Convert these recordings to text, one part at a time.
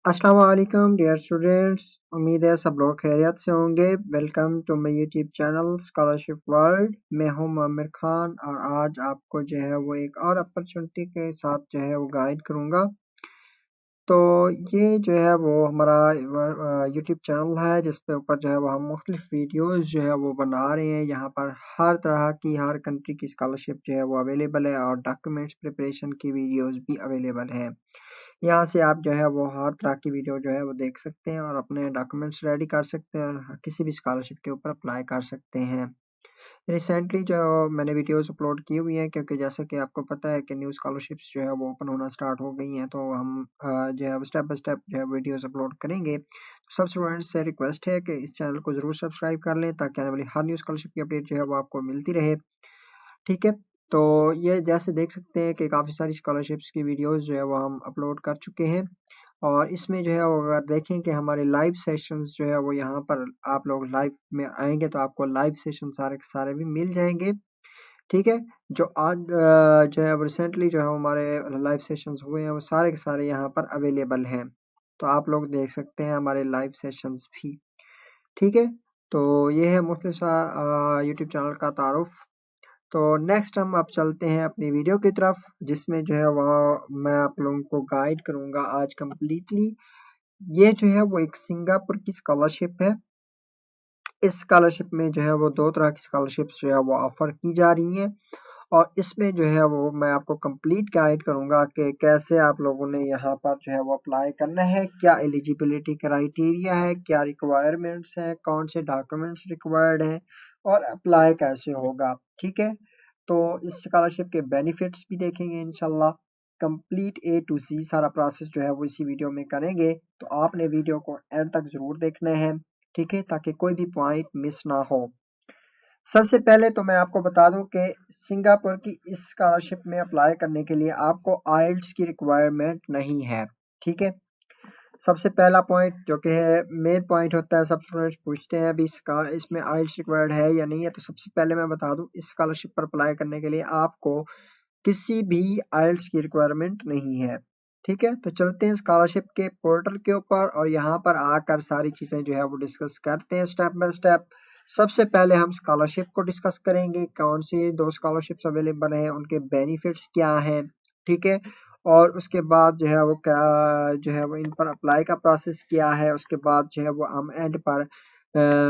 अस्सलाम वालेकुम dear students. उम्मीद है सब लोग खैरियत से होंगे। Welcome to my YouTube channel scholarship world. मैं हूं आमिर खान और आज आपको जो है वो एक और अपॉर्चुनिटी के साथ जो है वो गाइड करूंगा। तो ये जो है वो हमारा यूट्यूब चैनल है जिसपे ऊपर जो है वो हम मुख्तलिफ वीडियोस जो है वो बना रहे हैं। यहाँ पर हर तरह की हर कंट्री की स्कॉलरशिप जो है वो अवेलेबल है और डॉक्यूमेंट्स प्रिपरेशन की वीडियोस भी अवेलेबल है। यहाँ से आप जो है वो हर तरह की वीडियो जो है वो देख सकते हैं और अपने डॉक्यूमेंट्स रेडी कर सकते हैं और किसी भी स्कॉलरशिप के ऊपर अप्लाई कर सकते हैं। रिसेंटली जो मैंने वीडियोस अपलोड की हुई हैं क्योंकि जैसे कि आपको पता है कि न्यू स्कॉलरशिप्स जो है वो ओपन होना स्टार्ट हो गई हैं, तो हम जो है स्टेप बाय स्टेप जो है वीडियोस अपलोड करेंगे। तो सब स्टूडेंट्स से रिक्वेस्ट है कि इस चैनल को ज़रूर सब्सक्राइब कर लें ताकि आने वाली हर न्यू स्कॉलरशिप की अपडेट जो है वो आपको मिलती रहे। ठीक है, तो ये जैसे देख सकते हैं कि काफ़ी सारी स्कॉलरशिप्स की वीडियोस जो है वो हम अपलोड कर चुके हैं और इसमें जो है वो अगर देखें कि हमारे लाइव सेशंस जो है वो यहाँ पर आप लोग लाइव में आएंगे तो आपको लाइव सेशन सारे के सारे भी मिल जाएंगे। ठीक है, जो आज जो है रिसेंटली जो है हमारे लाइव सेशंस हुए हैं वो सारे के सारे यहाँ पर अवेलेबल हैं, तो आप लोग देख सकते हैं हमारे लाइव सेशंस भी। ठीक है, तो ये है मुख्तलिफ सा यूट्यूब चैनल का तारुफ। तो नेक्स्ट हम अब चलते हैं अपनी वीडियो की तरफ जिसमें जो है वह मैं आप लोगों को गाइड करूंगा आज कम्प्लीटली। ये जो है वो एक सिंगापुर की स्कॉलरशिप है। इस स्कॉलरशिप में जो है वो दो तरह की स्कॉलरशिप्स जो है वो ऑफर की जा रही हैं और इसमें जो है वो मैं आपको कंप्लीट गाइड करूंगा कि कैसे आप लोगों ने यहाँ पर जो है वो अप्लाई करना है, क्या एलिजिबिलिटी क्राइटेरिया है, क्या रिक्वायरमेंट्स हैं, कौन से डॉक्यूमेंट्स रिक्वायर्ड हैं और अप्लाई कैसे होगा। ठीक है, तो इस स्कॉलरशिप के बेनिफिट्स भी देखेंगे इंशाल्लाह। कंप्लीट ए टू सी सारा प्रोसेस जो है वो इसी वीडियो में करेंगे, तो आपने वीडियो को एंड तक ज़रूर देखना है। ठीक है, ताकि कोई भी पॉइंट मिस ना हो। सबसे पहले तो मैं आपको बता दूं कि सिंगापुर की इस स्कॉलरशिप में अप्लाई करने के लिए आपको आइल्स की रिक्वायरमेंट नहीं है। ठीक है, सबसे पहला पॉइंट जो कि है मेन पॉइंट होता है, सब स्टूडेंट्स पूछते हैं अभी इसमें आइल्स रिक्वायर्ड है या नहीं है। तो सबसे पहले मैं बता दूं इस स्कॉलरशिप पर अप्लाई करने के लिए आपको किसी भी आइल्स की रिक्वायरमेंट नहीं है। ठीक है, तो चलते हैं स्कॉलरशिप के पोर्टल के ऊपर और यहाँ पर आकर सारी चीज़ें जो है वो डिस्कस करते हैं स्टेप बाय स्टेप। सबसे पहले हम स्कॉलरशिप को डिस्कस करेंगे, कौन सी दो स्कॉलरशिप्स अवेलेबल हैं, उनके बेनिफिट्स क्या हैं। ठीक है, और उसके बाद जो है वो क्या जो है वो इन पर अप्लाई का प्रोसेस क्या है। उसके बाद जो है वो हम एंड पर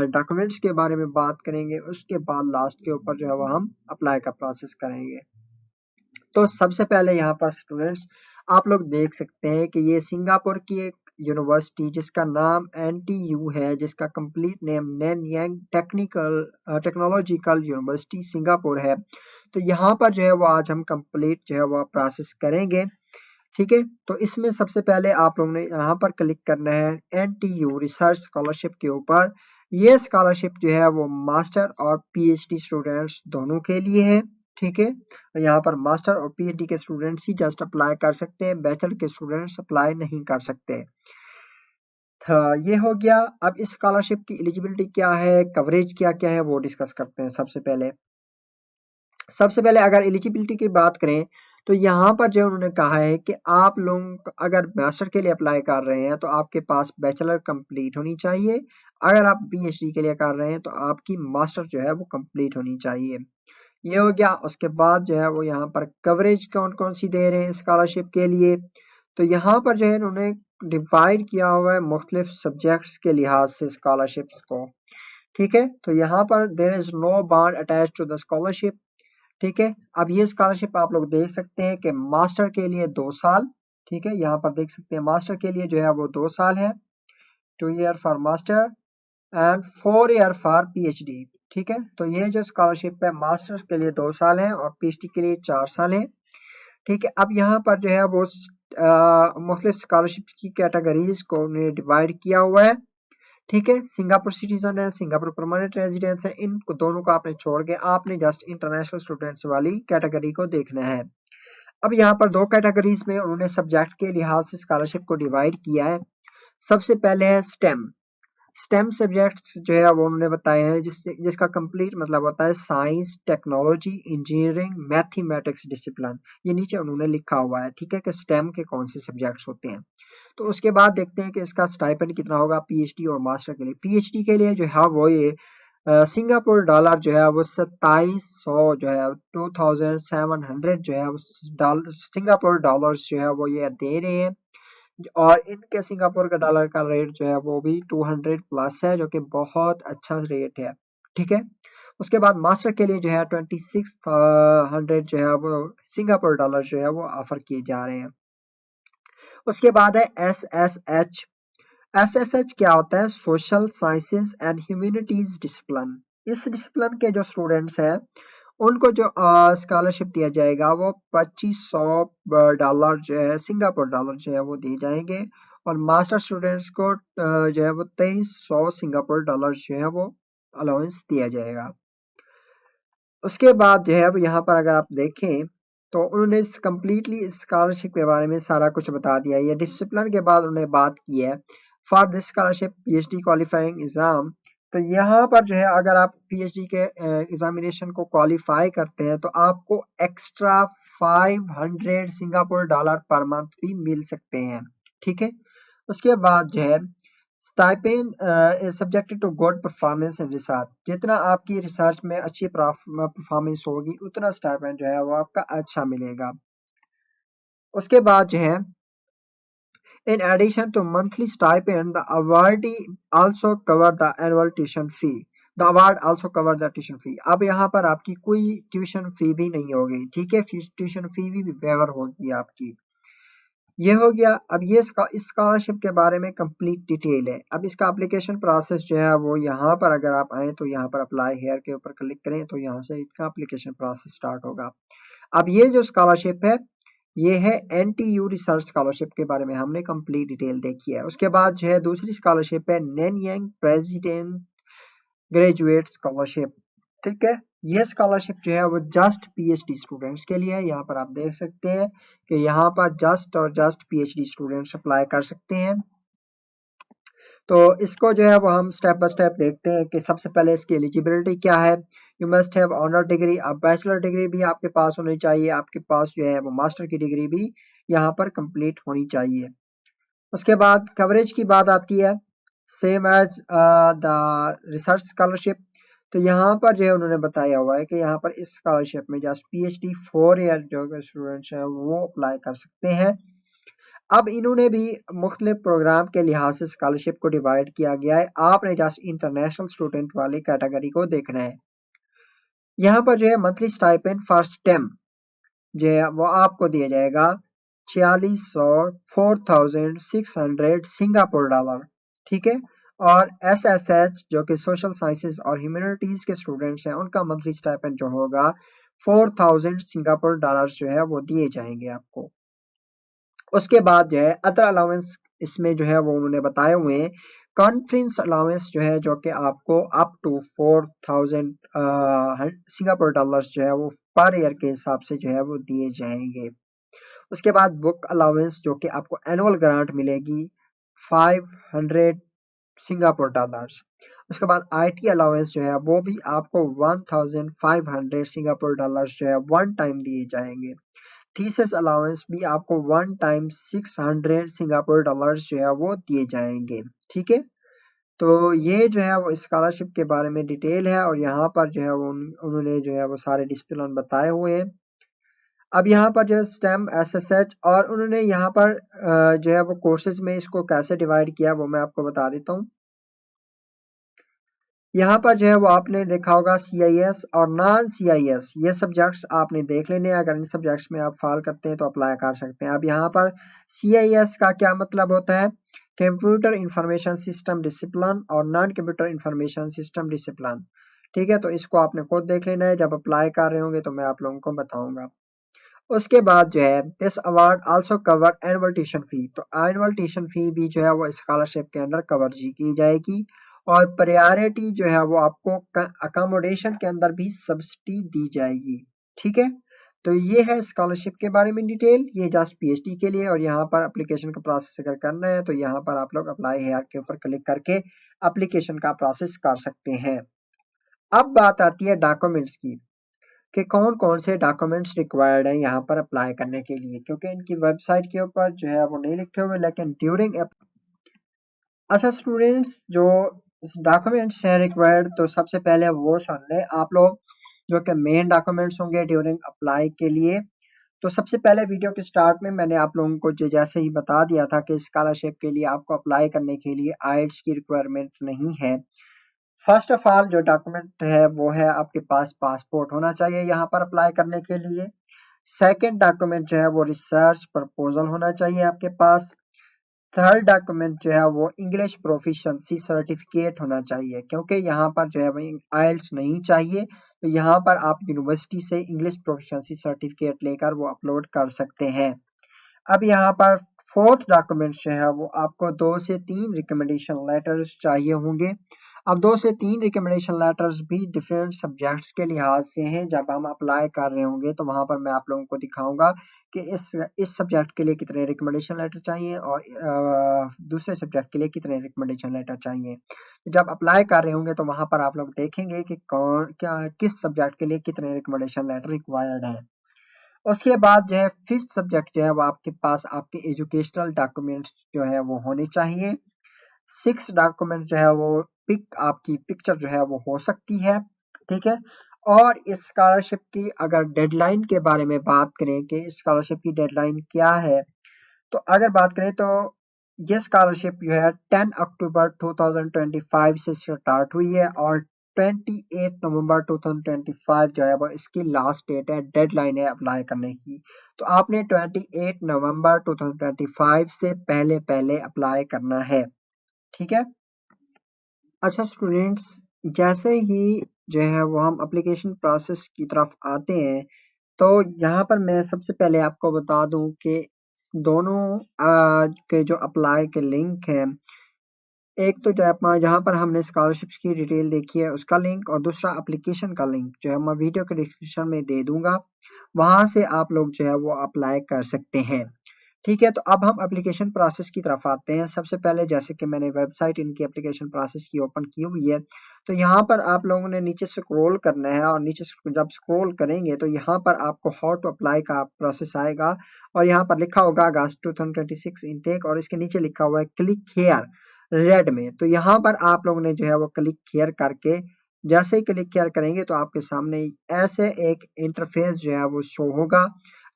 डॉक्यूमेंट्स के बारे में बात करेंगे। उसके बाद लास्ट के ऊपर जो है वो हम अप्लाई का प्रोसेस करेंगे। तो सबसे पहले यहाँ पर स्टूडेंट्स आप लोग देख सकते हैं कि ये सिंगापुर की एक यूनिवर्सिटी जिसका नाम एनटीयू है, जिसका complete name Nanyang Technological University Singapore है। तो यहाँ पर जो है वो आज हम कंप्लीट जो है वो प्रोसेस करेंगे। ठीक है, तो इसमें सबसे पहले आप लोगों ने यहाँ पर क्लिक करना है एनटीयू रिसर्च स्कॉलरशिप के ऊपर। ये स्कॉलरशिप जो है वो मास्टर और पीएचडी स्टूडेंट्स दोनों के लिए है। ठीक है, यहाँ पर मास्टर और पीएचडी के स्टूडेंट्स ही जस्ट अप्लाई कर सकते हैं, बैचलर के स्टूडेंट्स अप्लाई नहीं कर सकते। हाँ, ये हो गया। अब इस स्कॉलरशिप की एलिजिबिलिटी क्या है, कवरेज क्या क्या है, वो डिस्कस करते हैं। सबसे पहले अगर एलिजिबिलिटी की बात करें तो यहाँ पर जो उन्होंने कहा है कि आप लोग अगर मास्टर के लिए अप्लाई कर रहे हैं तो आपके पास बैचलर कंप्लीट होनी चाहिए। अगर आप पीएचडी के लिए कर रहे हैं तो आपकी मास्टर जो है वो कंप्लीट होनी चाहिए। ये हो गया। उसके बाद जो है वो यहाँ पर कवरेज कौन कौन सी दे रहे हैं स्कॉलरशिप के लिए। तो यहाँ पर जो है इन्होंने डिवाइड किया हुआ है मुख्तलिफ सब्जेक्ट्स के लिहाज से स्कॉलरशिप्स को। ठीक है, तो यहाँ पर there is no bond attach to the scholarship. ठीक है, अब ये स्कॉलरशिप आप लोग देख सकते हैं कि मास्टर के लिए 2 साल। ठीक है, यहाँ पर देख सकते हैं मास्टर के लिए जो है वो 2 साल है, 2 year for master and 4 year for PhD. ठीक है, तो ये जो स्कॉलरशिप है मास्टर्स के लिए 2 साल है और पीएचडी के लिए 4 साल है। ठीक है, अब यहाँ पर जो है वो मुख्तलिफ स्कॉलरशिप की कैटेगरीज को उन्हें डिवाइड किया हुआ है। ठीक है, सिंगापुर सिटीजन है, सिंगापुर परमानेंट रेजिडेंस है, इन दोनों को आपने छोड़ के आपने जस्ट इंटरनेशनल स्टूडेंट्स वाली कैटेगरी को देखना है। अब यहाँ पर दो कैटेगरीज में उन्होंने सब्जेक्ट के लिहाज से स्कॉलरशिप को डिवाइड किया है। सबसे पहले है स्टेम। स्टेम सब्जेक्ट्स जो है वो उन्होंने बताए हैं जिसका कंप्लीट मतलब होता है science, technology, engineering, mathematics discipline. ये नीचे उन्होंने लिखा हुआ है। ठीक है, कि स्टेम के कौन से सब्जेक्ट्स होते हैं। तो उसके बाद देखते हैं कि इसका स्टाइपेंड कितना होगा पीएचडी और मास्टर के लिए। पीएचडी के लिए जो है वो ये सिंगापुर डॉलर जो है वो 2700 जो है 2700 जो है सिंगापुर डॉलर्स जो है वो ये दे रहे हैं। और इनके सिंगापुर का डॉलर का रेट जो है वो भी 200 प्लस है, जो कि बहुत अच्छा रेट है। ठीक है, उसके बाद मास्टर के लिए जो है 2600 जो है वो सिंगापुर डॉलर जो है वो ऑफर किए जा रहे हैं। उसके बाद है SSH। SSH क्या होता है? Social sciences and humanities discipline. इस डिसिप्लिन के जो स्टूडेंट्स हैं उनको जो स्कॉलरशिप दिया जाएगा वो 2500 डॉलर जो है सिंगापुर डॉलर जो है वो दिए जाएंगे। और मास्टर स्टूडेंट्स को जो है वो 2300 सिंगापुर डॉलर जो है वो अलाउंस दिया जाएगा। उसके बाद जो है वो यहाँ पर अगर आप देखें तो उन्होंने कम्प्लीटली स्कॉलरशिप के बारे में सारा कुछ बता दिया है। ये डिसिप्लिन के बाद उन्होंने बात की है for this scholarship PhD qualifying exam. तो यहाँ पर जो है अगर आप पीएचडी के एग्जामिनेशन को क्वालिफाई करते हैं तो आपको extra 500 Singapore dollar per month भी मिल सकते हैं। ठीक है, उसके बाद जो है stipend is subjected to good performance in research. जितना आपकी रिसर्च में अच्छी परफॉर्मेंस होगी उतना स्टाइपेंड जो है वो आपका अच्छा मिलेगा। उसके बाद जो है in addition to monthly stipend the awardee also cover the annual tuition fee। The award also cover the tuition fee। अब यहाँ पर आपकी कोई ट्यूशन फी भी नहीं होगी। ठीक है, ट्यूशन फी भी वेवर होगी आपकी। ये हो गया। अब ये इस स्कॉलरशिप के बारे में कंप्लीट डिटेल है। अब इसका एप्लीकेशन प्रोसेस जो है वो यहाँ पर अगर आप आए तो यहाँ पर अप्लाई हेयर के ऊपर क्लिक करें तो यहाँ से इसका एप्लीकेशन प्रोसेस स्टार्ट होगा। अब ये जो स्कॉलरशिप है ये है NTU रिसर्च स्कॉलरशिप के बारे में हमने कंप्लीट डिटेल देखी है। उसके बाद जो है दूसरी स्कॉलरशिप है नैनयांग प्रेसिडेंट ग्रेजुएट स्कॉलरशिप। ठीक है, ये स्कॉलरशिप जो है वो जस्ट पीएचडी स्टूडेंट्स के लिए है। यहाँ पर आप देख सकते हैं कि यहाँ पर जस्ट पीएचडी स्टूडेंट्स अप्लाई कर सकते हैं। तो इसको जो है वो हम स्टेप बाय स्टेप देखते हैं कि सबसे पहले इसकी एलिजिबिलिटी क्या है। You must have honour degree. अब बैचलर डिग्री भी आपके पास होनी चाहिए, आपके पास जो है वो मास्टर की डिग्री भी यहाँ पर कंप्लीट होनी चाहिए। उसके बाद कवरेज की बात आती है same as the research scholarship. तो यहाँ पर जो है उन्होंने बताया हुआ है कि यहाँ पर इस स्कॉलरशिप में जस्ट पीएचडी 4 ईयर जो स्टूडेंट्स हैं वो अप्लाई कर सकते हैं। अब इन्होंने भी मुख्तलिफ प्रोग्राम के लिहाज से स्कॉलरशिप को डिवाइड किया गया है। आपने जस्ट इंटरनेशनल स्टूडेंट वाली कैटेगरी को देखना है। यहाँ पर जो है मंथली स्टाइपेंड फॉर स्टेम जो है वो आपको दिया जाएगा 4600 सिंगापुर डॉलर। ठीक है, और SSH जो कि सोशल साइंसेज और ह्यूमैनिटीज के स्टूडेंट्स हैं उनका मंथली स्टाइपेंड जो होगा 4000 सिंगापुर डॉलर जो है वो दिए जाएंगे आपको। उसके बाद जो है अदर अलाउंस इसमें जो है वो उन्होंने बताए हुए हैं। कॉन्फ्रेंस अलाउंस जो है जो कि आपको अप टू 4000 सिंगापुर डॉलर्स जो है वो पर ईयर के हिसाब से जो है वो दिए जाएंगे। उसके बाद बुक अलाउंस जो कि आपको एनुअल ग्रांट मिलेगी 500 सिंगापुर डॉलर्स। उसके बाद IT अलाउंस जो है वो भी आपको 1500 सिंगापुर डॉलर्स जो है वन टाइम दिए जाएंगे। थीसिस अलाउंस भी आपको वन टाइम 600 सिंगापुर डॉलर्स जो है वो दिए जाएंगे। ठीक है, तो ये जो है वो स्कॉलरशिप के बारे में डिटेल है और यहाँ पर जो है वो उन्होंने जो है वो सारे डिसिप्लिन बताए हुए हैं। अब यहाँ पर जो है स्टेम SSH और उन्होंने यहाँ पर जो है वो कोर्सेज में इसको कैसे डिवाइड किया वो मैं आपको बता देता हूँ। यहाँ पर जो है वो आपने देखा होगा CIS और नॉन CIS ये सब्जेक्ट्स आपने देख लेने हैं। अगर इन सब्जेक्ट्स में आप फॉल करते हैं तो अप्लाई कर सकते हैं। अब यहाँ पर CIS का क्या मतलब होता है? कंप्यूटर इंफॉर्मेशन सिस्टम डिसिप्लिन और non computer information system discipline. ठीक है, तो इसको आपने खुद देख लेना है। जब अप्लाई कर रहे होंगे तो मैं आप लोगों को बताऊंगा। उसके बाद जो है this award also cover annual tuition fee. तो एनुअल ट्यूशन फी भी जो है वो स्कॉलरशिप के अंदर कवर की जाएगी और प्रायोरिटी जो है वो आपको अकोमोडेशन के अंदर भी सब्सिडी दी जाएगी। ठीक है, तो ये है स्कॉलरशिप के बारे में डिटेल। ये जस्ट पीएचडी के लिए और यहाँ पर एप्लीकेशन का प्रोसेस अगर करना है तो यहाँ पर आप लोग अप्लाई हेयर के ऊपर क्लिक करके एप्लीकेशन का प्रोसेस कर सकते हैं। अब बात आती है डॉक्यूमेंट्स की कि कौन कौन से डॉक्यूमेंट्स रिक्वायर्ड हैं यहाँ पर अप्लाई करने के लिए, क्योंकि इनकी वेबसाइट के ऊपर जो है वो नहीं लिखे हुए, लेकिन ड्यूरिंग। अच्छा स्टूडेंट्स, जो डॉक्यूमेंट्स हैं रिक्वायर्ड, तो सबसे पहले वो सुन लें आप लोग, जो कि मेन डॉक्यूमेंट्स होंगे ड्यूरिंग अप्लाई के लिए। तो सबसे पहले वीडियो के स्टार्ट में मैंने आप लोगों को जैसे ही बता दिया था कि स्कॉलरशिप के लिए आपको अप्लाई करने के लिए आइल्स की रिक्वायरमेंट नहीं है। फर्स्ट ऑफ ऑल जो डॉक्यूमेंट है वो है आपके पास पासपोर्ट होना चाहिए यहाँ पर अप्लाई करने के लिए। सेकंड डॉक्यूमेंट जो है वो रिसर्च प्रपोजल होना चाहिए आपके पास। थर्ड डॉक्यूमेंट जो है वो इंग्लिश प्रोफिशिएंसी सर्टिफिकेट होना चाहिए, क्योंकि यहाँ पर जो है वो आइल्स नहीं चाहिए, तो यहाँ पर आप यूनिवर्सिटी से इंग्लिश प्रोफिशिएंसी सर्टिफिकेट लेकर वो अपलोड कर सकते हैं। अब यहाँ पर फोर्थ डॉक्यूमेंट जो है वो आपको 2 से 3 रिकमेंडेशन लेटर्स चाहिए होंगे। अब 2 से 3 रिकमेंडेशन लेटर्स भी डिफरेंट सब्जेक्ट्स के लिहाज से हैं। जब हम अप्लाई कर रहे होंगे तो वहाँ पर मैं आप लोगों को दिखाऊंगा कि इस सब्जेक्ट के लिए कितने रिकमेंडेशन लेटर चाहिए और दूसरे सब्जेक्ट के लिए कितने रिकमेंडेशन लेटर चाहिए। तो जब अप्लाई कर रहे होंगे तो वहाँ पर आप लोग देखेंगे कि कौन क्या किस सब्जेक्ट के लिए कितने रिकमेंडेशन लेटर रिक्वायर्ड है। उसके बाद जो है फिफ्थ सब्जेक्ट जो है वो आपके पास आपके एजुकेशनल डॉक्यूमेंट्स जो है वो होने चाहिए। सिक्स डॉक्यूमेंट जो है वो आपकी पिक्चर जो है वो हो सकती है, ठीक है। और इस स्कॉलरशिप की अगर डेडलाइन के बारे में बात करें कि स्कॉलरशिप की डेडलाइन क्या है, तो अगर बात करें तो ये स्कॉलरशिप जो है 10 अक्टूबर 2025 से स्टार्ट हुई है और 28 नवंबर 2025 जो है वो इसकी लास्ट डेट है, डेडलाइन है अप्लाई करने की। तो आपने 28 नवंबर 2025 से पहले पहले अप्लाई करना है, ठीक है। अच्छा स्टूडेंट्स, जैसे ही जो है वो हम एप्लीकेशन प्रोसेस की तरफ आते हैं, तो यहाँ पर मैं सबसे पहले आपको बता दूं कि दोनों के जो अप्लाई के लिंक हैं, एक तो जहाँ पर हमने स्कॉलरशिप्स की डिटेल देखी है उसका लिंक, और दूसरा एप्लीकेशन का लिंक जो है मैं वीडियो के डिस्क्रिप्शन में दे दूंगा, वहां से आप लोग जो है वो अप्लाई कर सकते हैं, ठीक है। तो अब हम एप्लीकेशन प्रोसेस की तरफ आते हैं। सबसे पहले जैसे कि मैंने वेबसाइट इनकी एप्लीकेशन प्रोसेस की ओपन की हुई है, तो यहाँ पर आप लोगों ने नीचे स्क्रॉल करना है, और नीचे जब स्क्रॉल करेंगे तो यहाँ पर आपको हाउ टू अप्लाई का प्रोसेस आएगा, और यहाँ पर लिखा होगा अगस्त 2026 इनटेक, और इसके नीचे लिखा हुआ है क्लिक हियर रेड में। तो यहाँ पर आप लोगों ने जो है वो क्लिक हियर करके, जैसे ही क्लिक हियर करेंगे तो आपके सामने ऐसे एक इंटरफेस जो है वो शो होगा।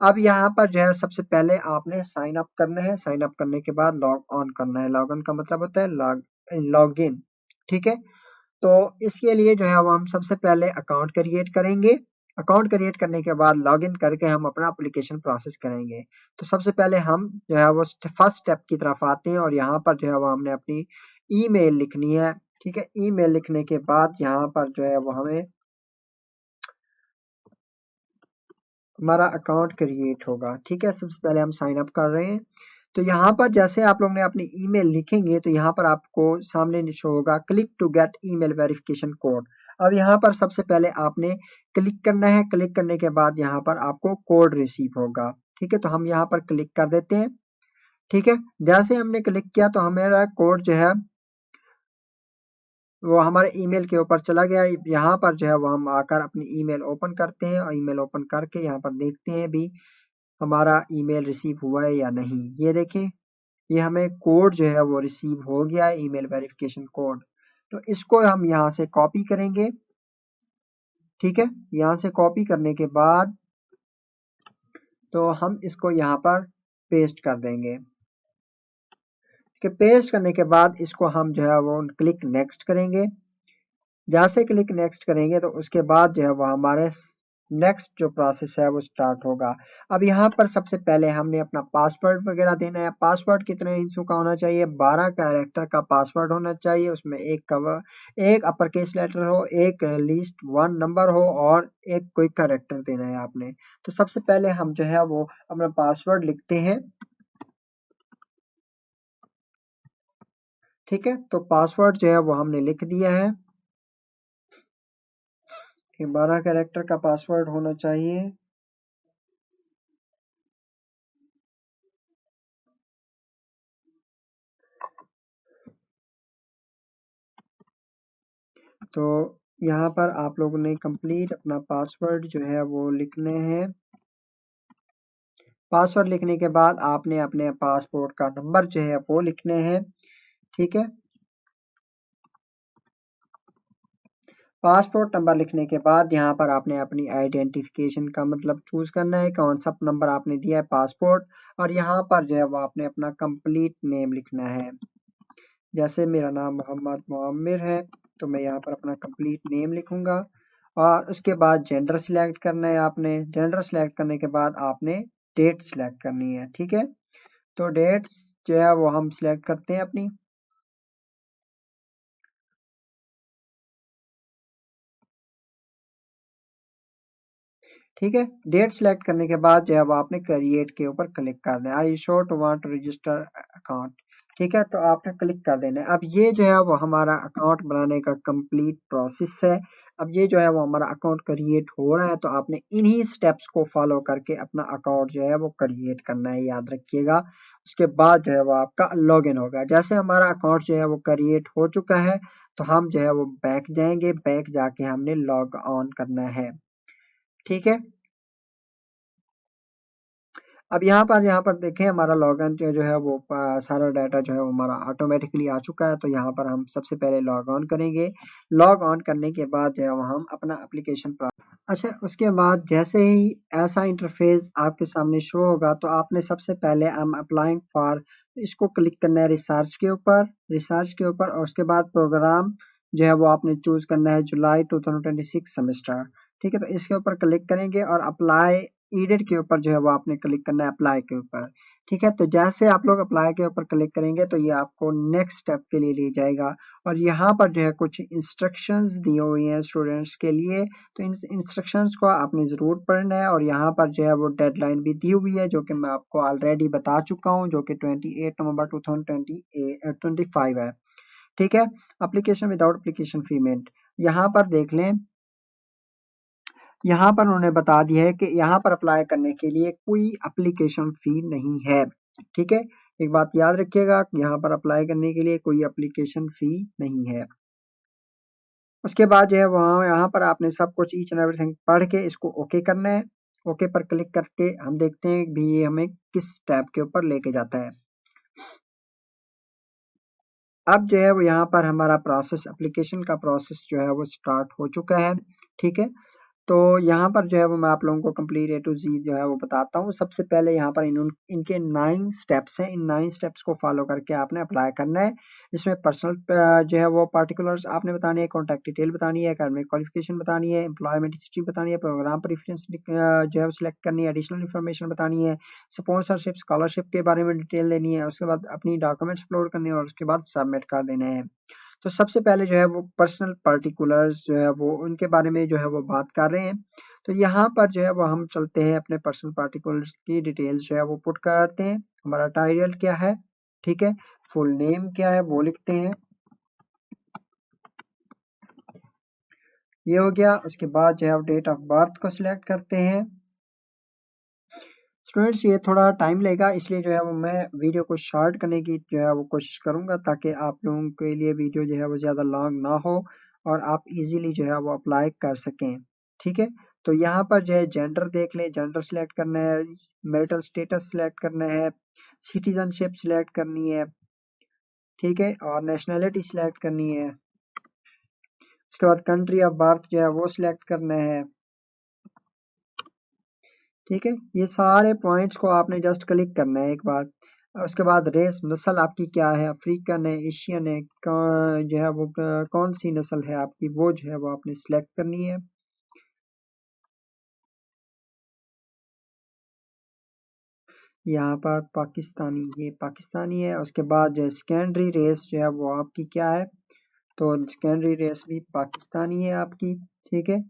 अब यहाँ पर जो है सबसे पहले आपने साइन अप करना है, साइन अप करने के बाद लॉग ऑन करना है। लॉग ऑन का मतलब होता है लॉग इन, ठीक है। तो इसके लिए जो है वो हम सबसे पहले अकाउंट क्रिएट करेंगे। अकाउंट क्रिएट करने के बाद लॉगिन करके हम अपना एप्लीकेशन प्रोसेस करेंगे। तो सबसे पहले हम जो है वो फर्स्ट स्टेप की तरफ आते हैं, और यहाँ पर जो है वो हमने अपनी ईमेल लिखनी है, ठीक है। ईमेल लिखने के बाद यहाँ पर जो है वो हमें हमारा अकाउंट क्रिएट होगा, ठीक है। सबसे पहले हम साइन अप कर रहे हैं। तो यहाँ पर जैसे आप लोग ने अपनी ईमेल लिखेंगे तो यहाँ पर आपको सामने शो होगा click to get email verification code. अब यहाँ पर सबसे पहले आपने क्लिक करना है। क्लिक करने के बाद यहाँ पर आपको कोड रिसीव होगा, ठीक है। तो हम यहाँ पर क्लिक कर देते हैं, ठीक है। जैसे हमने क्लिक किया तो हमारा कोड जो है वो हमारे ईमेल के ऊपर चला गया। यहाँ पर जो है वो हम आकर अपनी ईमेल ओपन करते हैं, और ईमेल ओपन करके यहाँ पर देखते हैं भी हमारा ईमेल रिसीव हुआ है या नहीं। ये देखें, ये हमें कोड जो है वो रिसीव हो गया है, ईमेल वेरिफिकेशन कोड। तो इसको हम यहाँ से कॉपी करेंगे, ठीक है। यहाँ से कॉपी करने के बाद तो हम इसको यहाँ पर पेस्ट कर देंगे, कि पेस्ट करने के बाद इसको हम जो है वो क्लिक नेक्स्ट करेंगे। जैसे क्लिक नेक्स्ट करेंगे तो उसके बाद जो है वो हमारे नेक्स्ट जो प्रोसेस है वो स्टार्ट होगा। अब यहाँ पर सबसे पहले हमने अपना पासवर्ड वगैरह देना है। पासवर्ड कितने इंचों का होना चाहिए? 12 कैरेक्टर का पासवर्ड होना चाहिए। उसमें एक अपर केस लेटर हो, एक लीस्ट वन नंबर हो, और एक कोई कैरेक्टर देना है आपने। तो सबसे पहले हम जो है वो अपना पासवर्ड लिखते हैं, ठीक है। तो पासवर्ड जो है वो हमने लिख दिया है कि 12 कैरेक्टर का पासवर्ड होना चाहिए। तो यहाँ पर आप लोगों ने कंप्लीट अपना पासवर्ड जो है वो लिखने हैं। पासवर्ड लिखने के बाद आपने अपने पासपोर्ट का नंबर जो है वो लिखने हैं। ठीक है, पासपोर्ट नंबर लिखने के बाद यहाँ पर आपने अपनी आइडेंटिफिकेशन का मतलब चूज करना है, कौन सा नंबर आपने दिया है पासपोर्ट, और यहाँ पर जो है वो आपने अपना कंप्लीट नेम लिखना है। जैसे मेरा नाम मोहम्मद मुअम्मिर है तो मैं यहाँ पर अपना कंप्लीट नेम लिखूंगा, और उसके बाद जेंडर सिलेक्ट करना है आपने। जेंडर सिलेक्ट करने के बाद आपने डेट सिलेक्ट करनी है। ठीक है, तो डेट्स जो है वो हम सिलेक्ट करते हैं अपनी। ठीक है, डेट सिलेक्ट करने के बाद जो है वो आपने क्रिएट के ऊपर क्लिक कर देना, I sure to want to register account. ठीक है, तो आपने क्लिक कर देना है। अब ये जो है वो हमारा अकाउंट बनाने का कंप्लीट प्रोसेस है। अब ये जो है वो हमारा अकाउंट क्रिएट हो रहा है, तो आपने इन्हीं स्टेप्स को फॉलो करके अपना अकाउंट जो है वो क्रिएट करना है, याद रखिएगा। उसके बाद जो है वो आपका लॉगिन होगा। जैसे हमारा अकाउंट जो है वो क्रिएट हो चुका है, तो हम जो है वो बैक जाएंगे, बैक जाके हमने लॉग ऑन करना है। ठीक है, अब यहाँ पर देखें हमारा लॉगिन जो है वो सारा डाटा जो है वो हमारा ऑटोमेटिकली आ चुका है। तो यहाँ पर हम सबसे पहले लॉग ऑन करेंगे। लॉग ऑन करने के बाद जो है वो हम अपना एप्लीकेशन पर, अच्छा, उसके बाद जैसे ही ऐसा इंटरफेस आपके सामने शो होगा, तो आपने सबसे पहले हम अप्लाइंग फॉर, इसको क्लिक करना है रिसर्च के ऊपर, रिसर्च के ऊपर, और उसके बाद प्रोग्राम जो है वो आपने चूज करना है जुलाई 2026 सेमेस्टर। ठीक है, तो इसके ऊपर क्लिक करेंगे और अप्लाई ईडेड के ऊपर जो है वो आपने क्लिक करना है अप्लाई के ऊपर। ठीक है, तो जैसे आप लोग अप्लाई के ऊपर क्लिक करेंगे तो ये आपको नेक्स्ट स्टेप के लिए ले जाएगा, और यहाँ पर जो है कुछ इंस्ट्रक्शंस दी हुई हैं स्टूडेंट्स के लिए। तो इन इंस्ट्रक्शंस को आपने ज़रूर पढ़ना है, और यहाँ पर जो है वो डेडलाइन भी दी हुई है, जो कि मैं आपको ऑलरेडी बता चुका हूँ, जो कि 28 नवंबर 2025 है। ठीक है, एप्लीकेशन विदाउट एप्लीकेशन पेमेंट, यहाँ पर देख लें, यहाँ पर उन्होंने बता दिया है कि यहाँ पर अप्लाई करने के लिए कोई एप्लीकेशन फ़ी नहीं है। ठीक है, एक बात याद रखिएगा, यहाँ पर अप्लाई करने के लिए कोई एप्लीकेशन फ़ी नहीं है। उसके बाद जो है वहाँ यहाँ पर आपने सब कुछ ईच एंड एवरीथिंग पढ़ के इसको ओके करना है। ओके पर क्लिक करके हम देखते हैं भी ये हमें किस टैब के ऊपर लेके जाता है। अब जो है वो यहाँ पर हमारा प्रोसेस, एप्लीकेशन का प्रोसेस जो है वो स्टार्ट हो चुका है। ठीक है, तो यहाँ पर जो है वो मैं आप लोगों को कंप्लीट ए टू जी जो है वो बताता हूँ। सबसे पहले यहाँ पर इनके 9 स्टेप्स हैं, इन 9 स्टेप्स को फॉलो करके आपने अप्लाई करना है। इसमें पर्सनल जो है वो पार्टिकुलर्स आपने बतानी है, कॉन्टैक्ट डिटेल बतानी है, एकेडमिक क्वालिफिकेशन बतानी है, एम्प्लॉयमेंट हिस्ट्री बतानी है, प्रोग्राम प्रेफरेंस जो है वो सिलेक्ट करनी है, एडिशनल इन्फॉर्मेशन बतानी है, स्पॉन्सरशिप स्कॉलरशिप के बारे में डिटेल देनी है, उसके बाद अपनी डॉक्यूमेंट्स अपलोड करने हैं, और उसके बाद सबमिट कर देना है। तो सबसे पहले जो है वो पर्सनल पार्टिकुलर्स जो है वो उनके बारे में जो है वो बात कर रहे हैं। तो यहाँ पर जो है वो हम चलते हैं अपने पर्सनल पार्टिकुलर्स की डिटेल्स जो है वो पुट करते हैं। हमारा टाइटल क्या है, ठीक है, फुल नेम क्या है वो लिखते हैं, ये हो गया। उसके बाद जो है डेट ऑफ बर्थ को सिलेक्ट करते हैं। स्टूडेंट्स ये थोड़ा टाइम लेगा, इसलिए जो है वो मैं वीडियो को शॉर्ट करने की जो है वो कोशिश करूंगा, ताकि आप लोगों के लिए वीडियो जो है वो ज़्यादा लॉन्ग ना हो और आप इजीली जो है वो अप्लाई कर सकें। ठीक है, तो यहाँ पर जो है जेंडर देख लें, जेंडर सिलेक्ट करना है, मैरिटल स्टेटस सिलेक्ट करना है, सिटीजनशिप सिलेक्ट करनी है, ठीक है, और नेशनैलिटी सिलेक्ट करनी है। उसके बाद कंट्री ऑफ बर्थ जो है वो सिलेक्ट करना है। ठीक है, ये सारे पॉइंट्स को आपने जस्ट क्लिक करना है एक बार। उसके बाद रेस, नस्ल आपकी क्या है, अफ्रीकन है, एशियन है, जो है वो कौन सी नस्ल है आपकी, वो जो है वो आपने सिलेक्ट करनी है। यहाँ पर पाकिस्तानी, ये पाकिस्तानी है। उसके बाद जो है सेकेंडरी रेस जो है वो आपकी क्या है, तो सेकेंडरी रेस भी पाकिस्तानी है आपकी। ठीक है,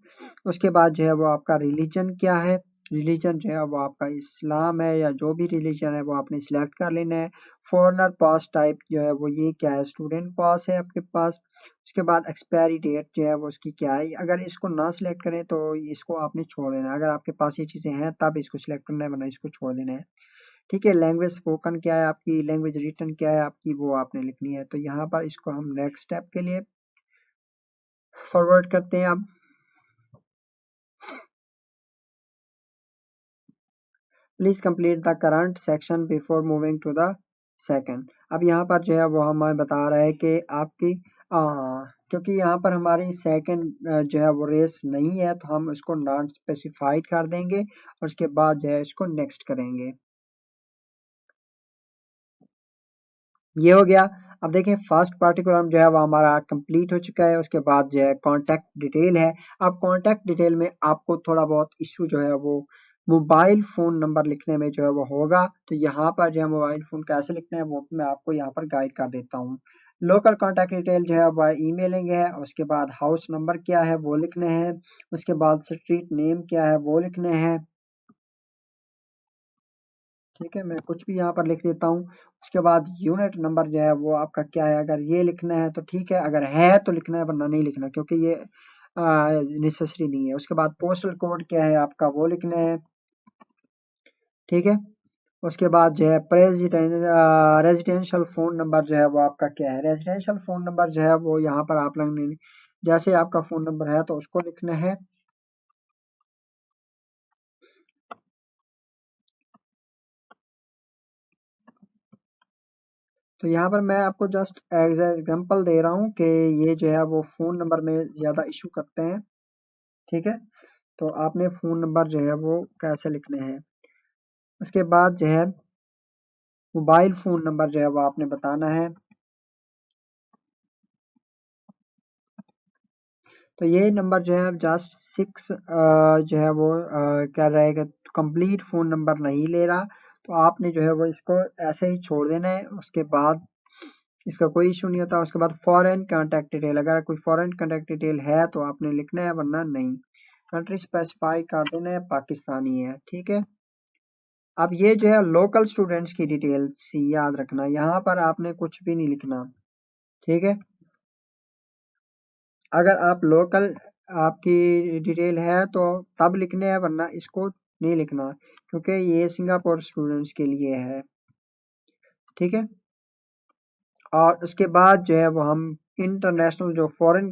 उसके बाद जो है वो आपका रिलीजन क्या है, रिलीजन जो है वो आपका इस्लाम है, या जो भी रिलीजन है वो आपने सिलेक्ट कर लेना है। फॉरनर पास टाइप जो है वो ये क्या है, स्टूडेंट पास है आपके पास। उसके बाद एक्सपायरी डेट जो है वो उसकी क्या है, अगर इसको ना सिलेक्ट करें तो इसको आपने छोड़ देना है, अगर आपके पास ये चीज़ें हैं तब इसको सिलेक्ट करना है, वरना इसको छोड़ देना है। ठीक है, लैंग्वेज स्पोकन क्या है आपकी, लैंग्वेज रिटन क्या है आपकी, वो आपने लिखनी है। तो यहाँ पर इसको हम नेक्स्ट स्टेप के लिए फॉरवर्ड करते हैं अब। Please complete the current section before moving to the second. अब यहाँ पर जो है वो हमें बता रहा है कि आपकी क्योंकि यहाँ पर हमारी सेकंड जो है वो रेस नहीं है तो हम उसको नॉन स्पेसिफाइड कर देंगे और उसके बाद जो है इसको नेक्स्ट करेंगे। ये हो गया। अब देखें फर्स्ट पार्टिकुलर जो है वो हमारा कंप्लीट हो चुका है। उसके बाद जो है कॉन्टैक्ट डिटेल है। अब कॉन्टैक्ट डिटेल में आपको थोड़ा बहुत इशू जो है वो मोबाइल फ़ोन नंबर लिखने में जो है वो होगा। तो यहाँ पर जो है मोबाइल फ़ोन कैसे लिखना है वो मैं आपको यहाँ पर गाइड कर देता हूँ। लोकल कॉन्टैक्ट डिटेल जो है वह ईमेलिंग है। उसके बाद हाउस नंबर क्या है वो लिखने हैं। उसके बाद स्ट्रीट नेम क्या है वो लिखने हैं। ठीक है, मैं कुछ भी यहाँ पर लिख देता हूँ। उसके बाद यूनिट नंबर जो है वो आपका क्या है, अगर ये लिखना है तो ठीक है, अगर है तो लिखना है वरना नहीं लिखना क्योंकि ये नेसेसरी नहीं है। उसके बाद पोस्टल कोड क्या है आपका वो लिखना है। ठीक है, उसके बाद जो है रेजिडेंशियल फ़ोन नंबर जो है वो आपका क्या है। रेजिडेंशियल फ़ोन नंबर जो है वो यहाँ पर आप लोग ने जैसे आपका फ़ोन नंबर है तो उसको लिखना है। तो यहाँ पर मैं आपको जस्ट एज एग्जांपल दे रहा हूँ कि ये जो है वो फ़ोन नंबर में ज़्यादा इशू करते हैं। ठीक है, तो आपने फ़ोन नंबर जो है वो कैसे लिखने हैं। उसके बाद जो है मोबाइल फ़ोन नंबर जो है वो आपने बताना है। तो ये नंबर जो है जस्ट 6 जो है वो क्या रहेगा, कंप्लीट फ़ोन नंबर नहीं ले रहा। तो आपने जो है वो इसको ऐसे ही छोड़ देना है। उसके बाद इसका कोई इशू नहीं होता। उसके बाद फॉरेन कॉन्टैक्ट डिटेल, अगर कोई फॉरेन कॉन्टैक्ट डिटेल है तो आपने लिखना है वरना नहीं। कंट्री स्पेसिफाई कर देना है पाकिस्तानी है। ठीक है, अब ये जो है लोकल स्टूडेंट्स की डिटेल्स याद रखना, यहाँ पर आपने कुछ भी नहीं लिखना। ठीक है, अगर आप लोकल आपकी डिटेल है तो तब लिखने हैं वरना इसको नहीं लिखना क्योंकि ये सिंगापुर स्टूडेंट्स के लिए है। ठीक है, और उसके बाद जो है वो हम इंटरनेशनल जो फॉरेन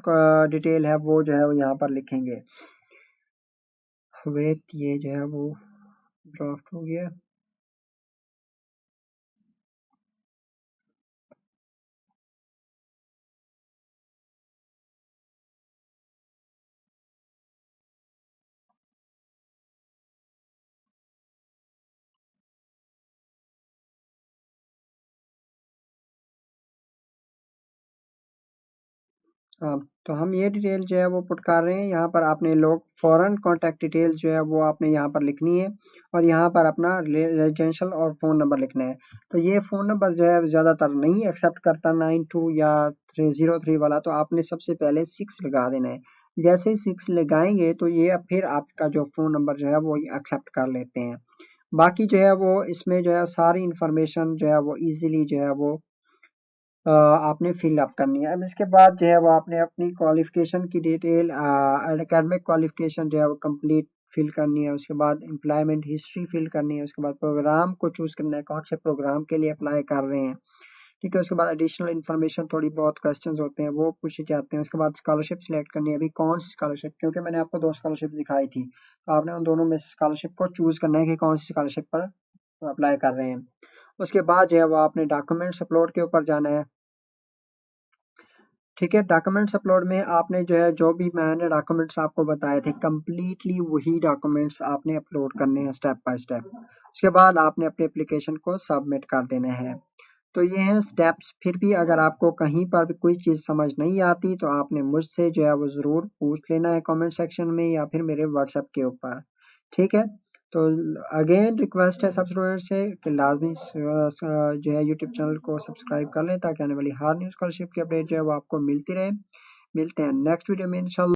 डिटेल है वो जो है वो यहाँ पर लिखेंगे। वेट, ये जो है वो ड्राफ्ट हो गया। हाँ, तो हम ये डिटेल जो है वो पुट कर रहे हैं। यहाँ पर आपने लोग फॉरेन कॉन्टैक्ट डिटेल जो है वो आपने यहाँ पर लिखनी है और यहाँ पर अपना रेजिडेंशियल और फ़ोन नंबर लिखना है। तो ये फ़ोन नंबर जो है ज़्यादातर नहीं एक्सेप्ट करता 92 या 303 वाला, तो आपने सबसे पहले 6 लगा देना है। जैसे ही 6 लगाएंगे तो ये फिर आपका जो फ़ोन नंबर जो है वो एक्सेप्ट कर लेते हैं। बाकी जो है वो इसमें जो है सारी इंफॉर्मेशन जो है वो ईजिली जो है वो आपने फिल अप करनी है। अब इसके बाद जो है वो आपने अपनी क्वालिफ़िकेशन की डिटेल एकेडमिक क्वालिफ़िकेशन जो है वो कंप्लीट फिल करनी है। उसके बाद एम्प्लॉयमेंट हिस्ट्री फिल करनी है। उसके बाद प्रोग्राम को चूज़ करना है, कौन से प्रोग्राम के लिए अप्लाई कर रहे हैं। ठीक है, उसके बाद एडिशनल इन्फॉर्मेशन थोड़ी बहुत क्वेश्चंस होते हैं वो पूछे जाते हैं। उसके बाद स्कॉलरशिप सिलेक्ट करनी है। अभी कौन सी स्कॉलरशिप, क्योंकि मैंने आपको 2 स्कॉलरशिप दिखाई थी, तो आपने उन दोनों में से स्कॉलरशिप को चूज़ करना है कि कौन सी स्कॉलरशिप पर अप्लाई कर रहे हैं। उसके बाद जो है वो आपने डॉक्यूमेंट्स अपलोड के ऊपर जाना है। ठीक है, डॉक्यूमेंट्स अपलोड में आपने जो है जो भी मैंने डॉक्यूमेंट्स आपको बताए थे कंप्लीटली वही डॉक्यूमेंट्स आपने अपलोड करने हैं स्टेप बाय स्टेप। उसके बाद आपने अपने एप्लीकेशन को सबमिट कर देना है। तो ये हैं स्टेप्स। फिर भी अगर आपको कहीं पर भी कोई चीज़ समझ नहीं आती तो आपने मुझसे जो है वो ज़रूर पूछ लेना है कमेंट सेक्शन में या फिर मेरे व्हाट्सएप के ऊपर। ठीक है, तो अगेन रिक्वेस्ट है सब स्टूडेंट से कि लाजमी जो है यूट्यूब चैनल को सब्सक्राइब कर लें ताकि आने वाली हर न्यू स्कॉलरशिप की अपडेट जो है वो आपको मिलती रहे। मिलते हैं नेक्स्ट वीडियो में इंशाल्लाह।